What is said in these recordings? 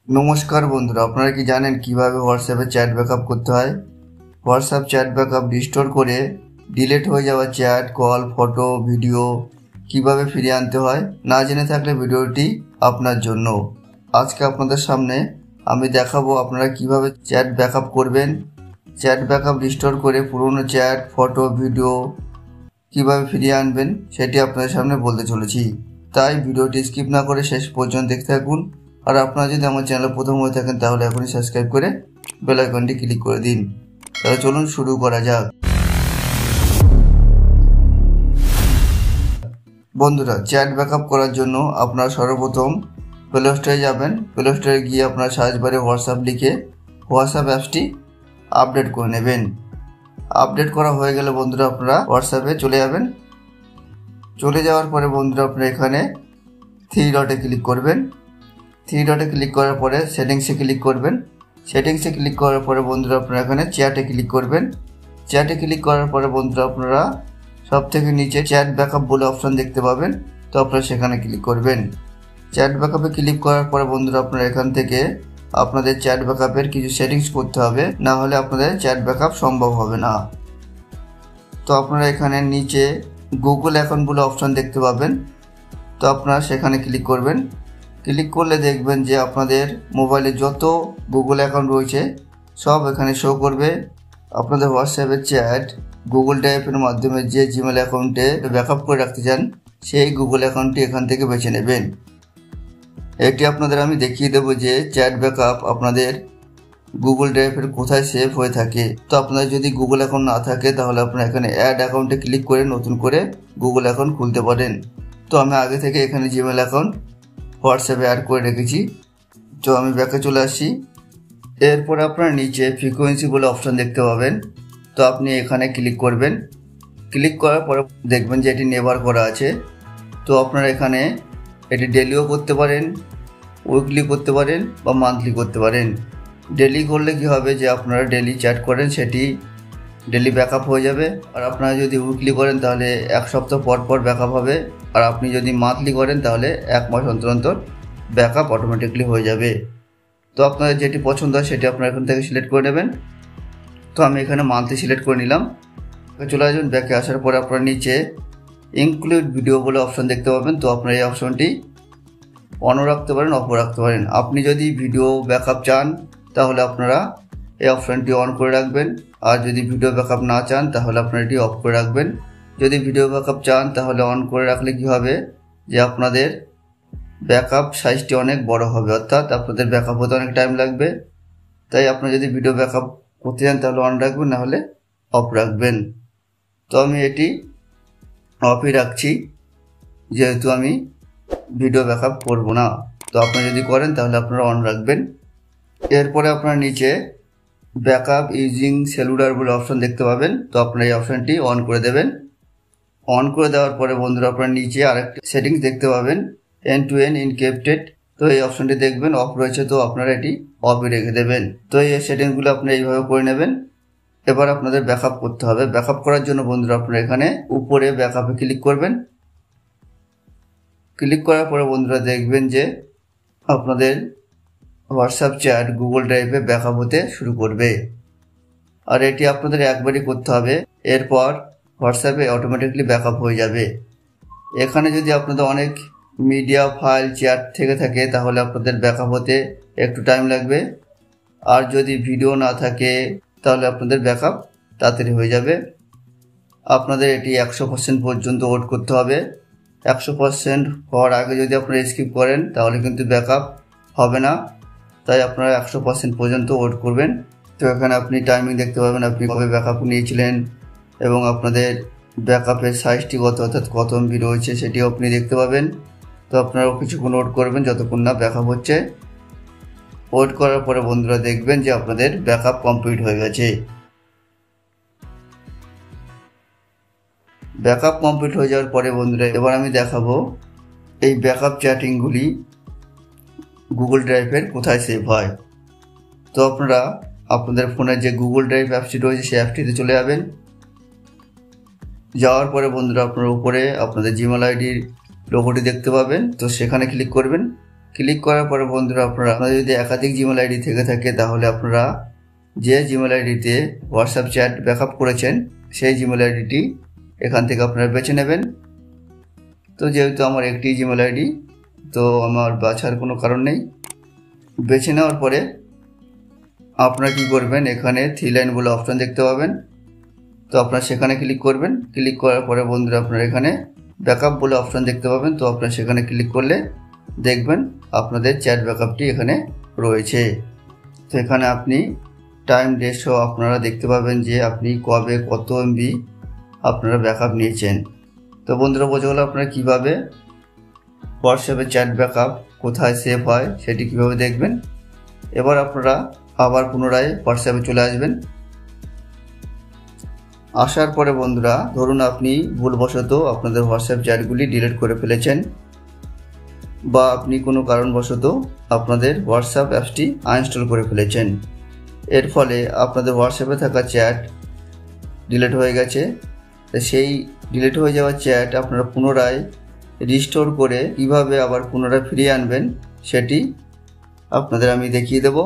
নমস্কার বন্ধুরা, আপনারা কি জানেন কিভাবে হোয়াটসঅ্যাপে চ্যাট ব্যাকআপ করতে হয়? হোয়াটসঅ্যাপ চ্যাট ব্যাকআপ রিস্টোর করে ডিলিট হয়ে যাওয়া চ্যাট, কল, ফটো, ভিডিও কিভাবে ফিরিয়ে আনতে হয় না জেনে থাকলে ভিডিওটি আপনার জন্য। আজকে আপনাদের সামনে আমি দেখাবো আপনারা কিভাবে চ্যাট ব্যাকআপ করবেন, চ্যাট ব্যাকআপ রিস্টোর করে পুরনো চ্যাট, ফটো, ভিডিও কিভাবে ফিরিয়ে আনবেন সেটি আপনাদের সামনে বলতে চলেছি। তাই ভিডিওটি স্কিপ না করে শেষ পর্যন্ত দেখতে থাকুন। আর আপনারা যদি আমার চ্যানেলে প্রথম হয়ে থাকেন তাহলে এখনই সাবস্ক্রাইব করে বেল আইকনটি ক্লিক করে দিন। তাহলে চলুন শুরু করা যাক। বন্ধুরা, চ্যাট ব্যাকআপ করার জন্য আপনারা সর্বপ্রথম প্লে স্টোরে যাবেন। প্লে স্টোরে গিয়ে আপনারা সার্চ বারে হোয়াটসঅ্যাপ লিখে হোয়াটসঅ্যাপ অ্যাপসটি আপডেট করে নেবেন। আপডেট করা হয়ে গেলে বন্ধুরা আপনারা হোয়াটসঅ্যাপে চলে যাবেন। চলে যাওয়ার পরে বন্ধুরা আপনারা এখানে থ্রি ডটে ক্লিক করবেন। থ্রি ডটে ক্লিক করার পরে সেটিংসে ক্লিক করবেন। সেটিংসে ক্লিক করার পরে বন্ধুরা আপনারা এখানে চ্যাটে ক্লিক করবেন। চ্যাটে ক্লিক করার পরে বন্ধুরা আপনারা সব থেকে নিচে চ্যাট ব্যাকআপ বলে অপশন দেখতে পাবেন, তো আপনারা সেখানে ক্লিক করবেন। চ্যাট ব্যাকআপে ক্লিক করার পরে বন্ধুরা আপনারা এখান থেকে আপনাদের চ্যাট ব্যাকআপের কিছু সেটিংস করতে হবে, না হলে আপনাদের চ্যাট ব্যাকআপ সম্ভব হবে না। তো আপনারা এখানে নিচে গুগল অ্যাকাউন্ট বলে অপশন দেখতে পাবেন, তো আপনারা সেখানে ক্লিক করবেন। ক্লিক করলে দেখবেন যে আপনাদের মোবাইলে যত গুগল অ্যাকাউন্ট রয়েছে সব এখানে শো করবে। আপনাদের হোয়াটসঅ্যাপের চ্যাট গুগল ড্রাইভের মাধ্যমে যে জিমেল অ্যাকাউন্টে ব্যাকআপ করে রাখতে চান সেই গুগল অ্যাকাউন্টটি এখান থেকে বেছে নেবেন। এটি আপনাদের আমি দেখিয়ে দেবো যে চ্যাট ব্যাকআপ আপনাদের গুগল ড্রাইভের কোথায় সেভ হয়ে থাকে। তো আপনাদের যদি গুগল অ্যাকাউন্ট না থাকে তাহলে আপনারা এখানে অ্যাড অ্যাকাউন্টে ক্লিক করে নতুন করে গুগল অ্যাকাউন্ট খুলতে পারেন। তো আমি আগে থেকে এখানে জিমেল অ্যাকাউন্ট হোয়াটসঅ্যাপে অ্যাড করে রেখেছি। তো আমি ব্যাকে চলে আসছি। এরপরে আপনারা নিচে ফ্রিকোয়েন্সি বলে অপশন দেখতে পাবেন, তো আপনি এখানে ক্লিক করবেন। ক্লিক করার পরে দেখবেন যে এটি নেভার করা আছে। তো আপনারা এখানে এটি ডেলিও করতে পারেন, উইকলি করতে পারেন বা মান্থলি করতে পারেন। ডেলি করলে কি হবে যে আপনারা ডেলি চ্যাট করেন সেটি ডেলি ব্যাকআপ হয়ে যাবে। আর আপনারা যদি উইকলি করেন তাহলে এক সপ্তাহ পর পর ব্যাকআপ হবে। আর আপনি যদি মান্থলি করেন তাহলে এক মাস অন্তর অন্তর ব্যাকআপ অটোমেটিকলি হয়ে যাবে। তো আপনাদের যেটি পছন্দ হয় সেটি আপনারা এখান থেকে সিলেক্ট করে নেবেন। তো আমি এখানে মান্থলি সিলেক্ট করে নিলাম। চলে আসবেন ব্যাকে। আসার পরে আপনারা নিচে ইনক্লুড ভিডিও বলে অপশন দেখতে পাবেন, তো আপনারা এই অপশনটি অনও রাখতে পারেন, অফও রাখতে পারেন। আপনি যদি ভিডিও ব্যাকআপ চান তাহলে আপনারা এই অপশনটি অন করে রাখবেন, আর যদি ভিডিও ব্যাকআপ না চান তাহলে আপনারা এটি অফ করে রাখবেন। যদি ভিডিও ব্যাকআপ চান তাহলে অন করে রাখলে কি হবে যে আপনাদের ব্যাকআপ সাইজটি অনেক বড় হবে, অর্থাৎ আপনাদের ব্যাকআপ হতে অনেক টাইম লাগবে। তাই আপনি যদি ভিডিও ব্যাকআপ করতে চান তাহলে অন রাখবেন, না হলে অফ রাখবেন। তো আমি এটি অফই রাখছি, যেহেতু আমি ভিডিও ব্যাকআপ করব না। তো আপনারা যদি করেন তাহলে আপনারা অন রাখবেন। এরপরে আপনারা নিচে ব্যাকআপ ইউজিং সেলুলার বলে অপশন দেখতে পাবেন, তো আপনারা এই অপশনটি অন করে দেবেন। অন করে দেওয়ার পরে বন্ধুরা আপনারা নিচে আরেকটা সেটিংস দেখতে পাবেন, এন্ড টু এন্ড এনক্রিপ্টেড। তো এই অপশনটি দেখবেন অফ রয়েছে, তো আপনারা এটি অফে রেখে দেবেন। তো এই সেটিংসগুলো আপনারা এইভাবে করে নেবেন। এবার আপনাদের ব্যাকআপ করতে হবে। ব্যাকআপ করার জন্য বন্ধুরা আপনারা এখানে উপরে ব্যাকআপে ক্লিক করবেন। ক্লিক করার পরে বন্ধুরা দেখবেন যে আপনাদের হোয়াটসঅ্যাপ চ্যাট গুগল ড্রাইভে ব্যাকআপ হতে শুরু করবে। আর এটি আপনাদের একবারই করতে হবে, এরপর হোয়াটসঅ্যাপে অটোমেটিকলি ব্যাকআপ হয়ে যাবে। এখানে যদি আপনাদের অনেক মিডিয়া ফাইল চ্যাট থেকে থাকে তাহলে আপনাদের ব্যাকআপ হতে একটু টাইম লাগবে। আর যদি ভিডিও না থাকে তাহলে আপনাদের ব্যাকআপ তাড়াতাড়ি হয়ে যাবে। আপনাদের এটি 100% পর্যন্ত ওয়েট করতে হবে। 100% হওয়ার আগে যদি আপনারা স্কিপ করেন তাহলে কিন্তু ব্যাকআপ হবে না। তাই আপনারা 100% পর্যন্ত ওয়েট করবেন। তো এখানে আপনি টাইমিং দেখতে পাবেন, আপনি কবে ব্যাকআপ নিয়েছিলেন এবং আপনাদের ব্যাকআপের সাইজটি কত, অর্থাৎ কত এমবি রয়েছে সেটিও আপনি দেখতে পাবেন। তো আপনারাও কিছুক্ষণ ওয়েট করবেন যতক্ষণ না ব্যাকআপ হচ্ছে। ওয়েট করার পরে বন্ধুরা দেখবেন যে আপনাদের ব্যাকআপ কমপ্লিট হয়ে গেছে। ব্যাকআপ কমপ্লিট হয়ে যাওয়ার পরে বন্ধুরা এবার আমি দেখাবো এই ব্যাকআপ চ্যাটিংগুলি গুগল ড্রাইভের কোথায় সেভ হয়। তো আপনারা আপনাদের ফোনের যে গুগল ড্রাইভ অ্যাপসটি রয়েছে সেই অ্যাপটিতে চলে যাবেন। যাওয়ার পরে বন্ধুরা আপনারা উপরে আপনাদের জিমেল আইডির লোগোটি দেখতে পাবেন, তো সেখানে ক্লিক করবেন। ক্লিক করার পরে বন্ধুরা আপনারা যদি একাধিক জিমেল আইডি থেকে থাকে তাহলে আপনারা যে জিমেল আইডিতে হোয়াটসঅ্যাপ চ্যাট ব্যাকআপ করেছেন সেই জিমেল আইডিটি এখান থেকে আপনারা বেছে নেবেন। তো যেহেতু আমার একটি জিমেল আইডি, তো আমার বাছার কোনো কারণ নেই। বেছে নেওয়ার পরে আপনারা কি করবেন, এখানে 3 লাইন বলে অপশন দেখতে পাবেন। তো আপনারা সেখানে ক্লিক করবেন। ক্লিক করার পরে বন্ধুরা আপনারা এখানে ব্যাকআপ বলে অপশন দেখতে পাবেন। তো আপনারা সেখানে ক্লিক করলে দেখবেন আপনাদের চ্যাট ব্যাকআপটি এখানে রয়েছে। তো এখানে আপনি টাইম ডেট সহ আপনারা দেখতে পাবেন যে আপনি কবে কত এমবি আপনারা ব্যাকআপ নিয়েছেন। তো বন্ধুরা বোঝা গেল আপনারা কীভাবে হোয়াটসঅ্যাপে চ্যাট ব্যাকআপ কোথায় সেভ হয় সেটি কিভাবে দেখবেন। এবার আপনারা আবার পুনরায় হোয়াটসঅ্যাপে চলে আসবেন। আসার পরে বন্ধুরা ধরুন আপনি ভুলবশত আপনাদের হোয়াটসঅ্যাপ চ্যাটগুলি ডিলিট করে ফেলেছেন, বা আপনি কোনো কারণবশত আপনাদের হোয়াটসঅ্যাপ অ্যাপসটি আনইনস্টল করে ফেলেছেন। এর ফলে আপনাদের হোয়াটসঅ্যাপে থাকা চ্যাট ডিলিট হয়ে গেছে। সেই ডিলিট হয়ে যাওয়া চ্যাট আপনারা পুনরায় রিস্টোর করে কিভাবে আবার পুনরায় ফিরিয়ে আনবেন সেটি আপনাদের আমি দেখিয়ে দেব।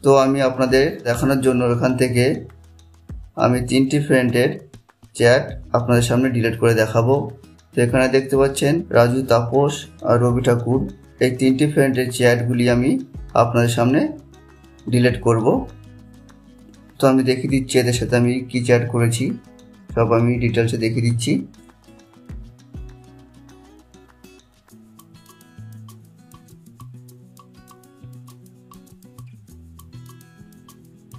তো আমি আপনাদের দেখানোর জন্য এখান থেকে আমি 3টি ফ্রেন্ডের চ্যাট আপনাদের সামনে ডিলিট করে দেখাবো। তো এখানে দেখতে পাচ্ছেন রাজু, তাপস আর রবি ঠাকুর, এই 3টি ফ্রেন্ডের চ্যাটগুলি আমি আপনাদের সামনে ডিলিট করব। তো আমি দেখিয়ে দিচ্ছি এদের সাথে আমি কি চ্যাট করেছি, সব আমি ডিটেলসে দেখিয়ে দিচ্ছি।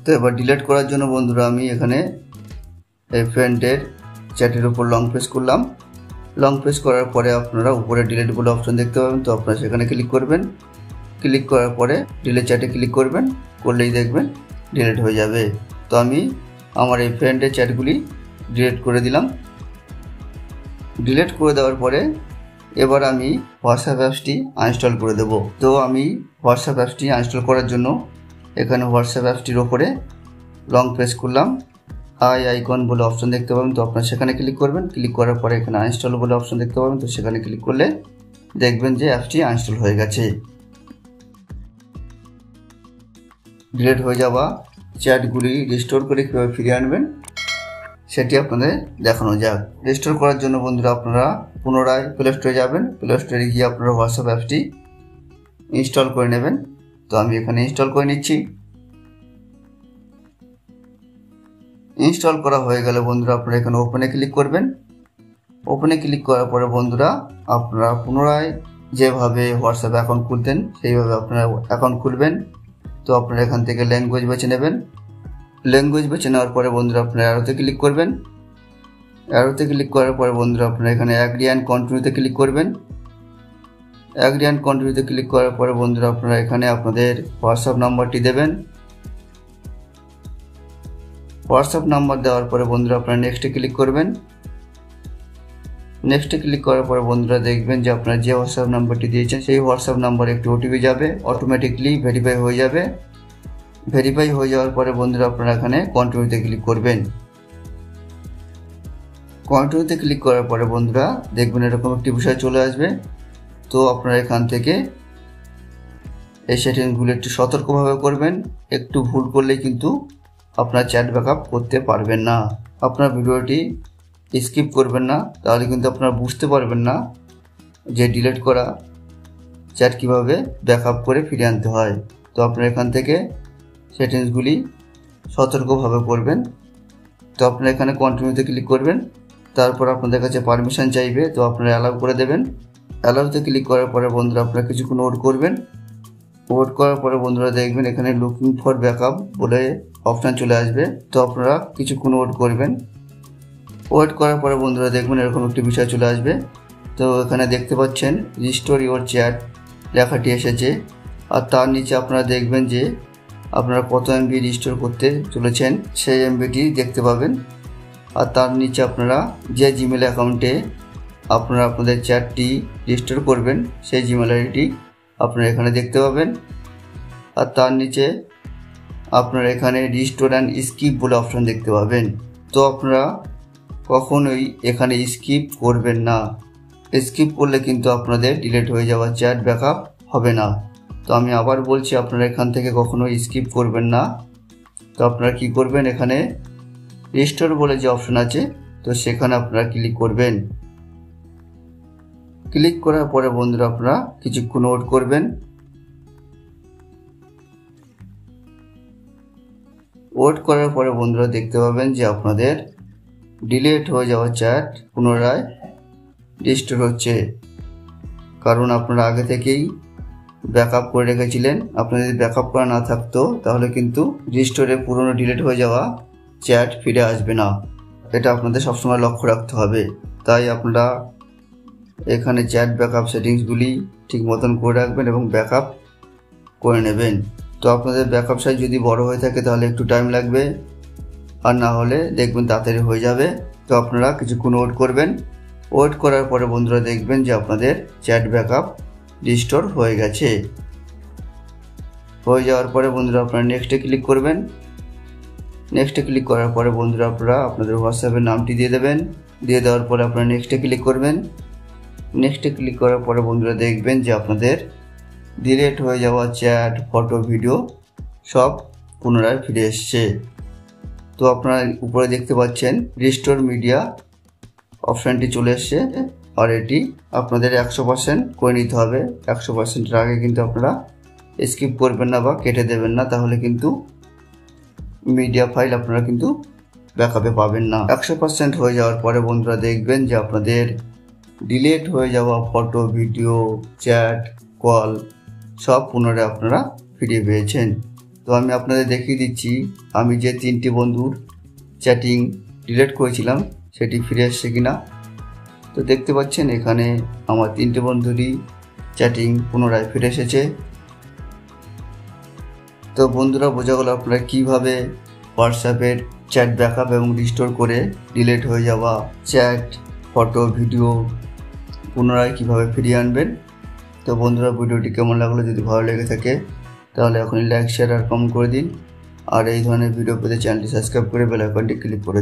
তো এবার ডিলিট করার জন্য বন্ধুরা আমি এখানে এই ফ্রেন্ডের চ্যাটের উপর লং প্রেস করলাম। লং প্রেস করার পরে আপনারা উপরে ডিলিট বলে অপশন দেখতে পাবেন। তো আপনারা সেখানে ক্লিক করবেন। ক্লিক করার পরে ডিলিট চ্যাটে ক্লিক করবেন, করলেই দেখবেন ডিলিট হয়ে যাবে। তো আমি আমার এই ফ্রেন্ডের চ্যাটগুলি ডিলিট করে দিলাম। ডিলিট করে দেওয়ার পরে এবার আমি হোয়াটসঅ্যাপ অ্যাপসটি আনইনস্টল করে দেব। তো আমি হোয়াটসঅ্যাপ অ্যাপসটি আনইনস্টল করার জন্য এখানে হোয়াটসঅ্যাপ অ্যাপসটির ওপরে লং প্রেস করলাম। আইকন বলে অপশন দেখতে পাবেন। তো আপনারা সেখানে ক্লিক করবেন। ক্লিক করার পরে এখানে আনইনস্টল বলে অপশন দেখতে পাবেন। তো সেখানে ক্লিক করলে দেখবেন যে অ্যাপসটি আনইনস্টল হয়ে গেছে। ডিলিট হয়ে যাওয়া চ্যাটগুলি রিস্টোর করে কীভাবে ফিরিয়ে আনবেন সেটি আপনাদের দেখানো যাক। রিস্টোর করার জন্য বন্ধুরা আপনারা পুনরায় প্লে স্টোরে যাবেন। প্লে স্টোরে গিয়ে আপনারা হোয়াটসঅ্যাপ অ্যাপসটি ইনস্টল করে নেবেন। তো আমি এখানে ইনস্টল করে নিচ্ছি। ইনস্টল করা হয়ে গেলে বন্ধুরা আপনারা এখানে ওপেনে ক্লিক করবেন। ওপেনে ক্লিক করার পরে বন্ধুরা আপনারা পুনরায় যেভাবে হোয়াটসঅ্যাপ অ্যাকাউন্ট খুলতেন সেইভাবে আপনারা অ্যাকাউন্ট খুলবেন। তো আপনারা এখান থেকে ল্যাঙ্গুয়েজ বেছে নেবেন। ল্যাঙ্গুয়েজ বেছে নেওয়ার পরে বন্ধুরা আপনারা অ্যারোতে ক্লিক করবেন। অ্যারোতে ক্লিক করার পরে বন্ধুরা আপনারা এখানে অ্যাগ্রি অ্যান্ড কন্টিনিউতে ক্লিক করবেন। অ্যাগ্রি অ্যান্ড কন্টিনিউতে ক্লিক করার পরে বন্ধুরা আপনারা এখানে আপনাদের হোয়াটসঅ্যাপ নাম্বারটি দেবেন। হোয়াটসঅ্যাপ নাম্বার দেওয়ার পরে বন্ধুরা আপনারা নেক্সটে ক্লিক করবেন। নেক্সটে ক্লিক করার পরে বন্ধুরা দেখবেন যে আপনারা যে হোয়াটসঅ্যাপ নাম্বারটি দিয়েছেন সেই হোয়াটসঅ্যাপ নাম্বারে একটি ওটিপি যাবে, অটোমেটিকলি ভেরিফাই হয়ে যাবে। ভেরিফাই হয়ে যাওয়ার পরে বন্ধুরা আপনারা এখানে কন্টিনিউতে ক্লিক করবেন। কন্টিনিউতে ক্লিক করার পরে বন্ধুরা দেখবেন এরকম একটি বিষয় চলে আসবে। তো আপনারা এখান থেকে এই সেটিংসগুলো একটু সতর্কভাবে করবেন। একটু ভুল করলেই কিন্তু আপনার চ্যাট ব্যাকআপ করতে পারবেন না। আপনার ভিডিওটি স্কিপ করবেন না, তাহলে কিন্তু আপনারা বুঝতে পারবেন না যে ডিলিট করা চ্যাট কিভাবে ব্যাকআপ করে ফিরিয়ে আনতে হয়। তো আপনারা এখান থেকে সেটিংসগুলি সতর্কভাবে করবেন। তো আপনারা এখানে কন্টিনিউতে ক্লিক করবেন। তারপর আপনাদের কাছে পারমিশন চাইবে, তো আপনারা অ্যালাউ করে দেবেন। অ্যালাউতে ক্লিক করার পরে বন্ধুরা আপনারা কিছুক্ষণ ওয়েট করবেন। ওয়েট করার পরে বন্ধুরা দেখবেন এখানে লুকিং ফর ব্যাকআপ বলে অপশান চলে আসবে। তো আপনারা কিছুক্ষণ ওয়েট করবেন। ওয়েট করার পরে বন্ধুরা দেখবেন এরকম একটি বিষয় চলে আসবে। তো এখানে দেখতে পাচ্ছেন রিস্টোর ইওর চ্যাট লেখাটি এসেছে, আর তার নিচে আপনারা দেখবেন যে আপনারা কত এমবি রিস্টোর করতে চলেছেন সেই এমবিটি দেখতে পাবেন। আর তার নিচে আপনারা যে জিমেল অ্যাকাউন্টে আপনারা আপনাদের চ্যাটটি রিস্টোর করবেন সেই জিমেল আইডিটি আপনারা এখানে দেখতে পাবেন। আর তার নিচে আপনারা এখানে রিস্টোর অ্যান্ড স্কিপ বলে অপশন দেখতে পাবেন। তো আপনারা কখনোই এখানে স্কিপ করবেন না। স্কিপ করলে কিন্তু আপনাদের ডিলিট হয়ে যাওয়া চ্যাট ব্যাকআপ হবে না। তো আমি আবার বলছি, আপনারা এখান থেকে কখনো স্কিপ করবেন না। তো আপনারা কি করবেন, এখানে রিস্টোর বলে যে অপশন আছে, তো সেখানে আপনারা ক্লিক করবেন। ক্লিক করার পরে বন্ধুরা আপনারা কিছুক্ষণ ওয়েট করবেন। ওয়েট করার পরে বন্ধুরা দেখতে পাবেন যে আপনাদের ডিলিট হয়ে যাওয়া চ্যাট পুনরায় রিস্টোর হচ্ছে, কারণ আপনারা আগে থেকেই ব্যাকআপ করে রেখেছিলেন। আপনাদের যদি ব্যাকআপ করা না থাকতো তাহলে কিন্তু রিস্টোরে পুরনো ডিলিট হয়ে যাওয়া চ্যাট ফিরে আসবে না। এটা আপনাদের সবসময় লক্ষ্য রাখতে হবে। তাই আপনারা এখানে চ্যাট ব্যাকআপ সেটিংসগুলি ঠিক মতন করে রাখবেন এবং ব্যাকআপ করে নেবেন। তো আপনাদের ব্যাকআপ সাইজ যদি বড় হয়ে থাকে তাহলে একটু টাইম লাগবে, আর না হলে দেখবেন তাড়াতাড়ি হয়ে যাবে। তো আপনারা কিছুক্ষণ ওয়েট করবেন। ওয়েট করার পরে বন্ধুরা দেখবেন যে আপনাদের চ্যাট ব্যাকআপ রিস্টোর হয়ে গেছে। হয়ে যাওয়ার পরে বন্ধুরা আপনারা নেক্সটে ক্লিক করবেন। নেক্সটে ক্লিক করার পরে বন্ধুরা আপনারা আপনাদের হোয়াটসঅ্যাপের নামটি দিয়ে দেবেন। দিয়ে দেওয়ার পরে আপনারা নেক্সটে ক্লিক করবেন। নেক্সটে ক্লিক করার পরে বন্ধুরা দেখবেন যে আপনাদের ডিলিট হয়ে যাওয়া চ্যাট, ফটো, ভিডিও সব পুনরায় ফিরে এসছে। তো আপনারা উপরে দেখতে পাচ্ছেন রিস্টোর মিডিয়া অপশানটি চলে এসছে, আর এটি আপনাদের 100% করে নিতে হবে। 100%-এর আগে কিন্তু আপনারা স্কিপ করবেন না বা কেটে দেবেন না, তাহলে কিন্তু মিডিয়া ফাইল আপনারা কিন্তু ব্যাকআপে পাবেন না। 100% হয়ে যাওয়ার পরে বন্ধুরা দেখবেন যে আপনাদের ডিলিট হয়ে যাওয়া ফটো, ভিডিও, চ্যাট, কল সব পুনরায় আপনারা ফিরিয়ে পেয়েছেন। তো আমি আপনাদের দেখিয়ে দিচ্ছি আমি যে 3টি বন্ধুর চ্যাটিং ডিলিট করেছিলাম সেটি ফিরে এসছে কিনা। তো দেখতে পাচ্ছেন এখানে আমার 3টে বন্ধুরই চ্যাটিং পুনরায় ফিরে এসেছে। তো বন্ধুরা বোঝা গেল আপনারা কীভাবে হোয়াটসঅ্যাপের চ্যাট ব্যাকআপ এবং রিস্টোর করে ডিলিট হয়ে যাওয়া চ্যাট, ফটো, ভিডিও পুনরায় কীভাবে ফিরিয়ে আনবেন। তো বন্ধুরা ভিডিওটি কেমন লাগলো, যদি ভালো লেগে থাকে তাহলে এখনই লাইক, শেয়ার আর কমেন্ট করে দিন। আর এই ধরনের ভিডিও পেতে চ্যানেলটি সাবস্ক্রাইব করে বেল আইকনটি ক্লিক করে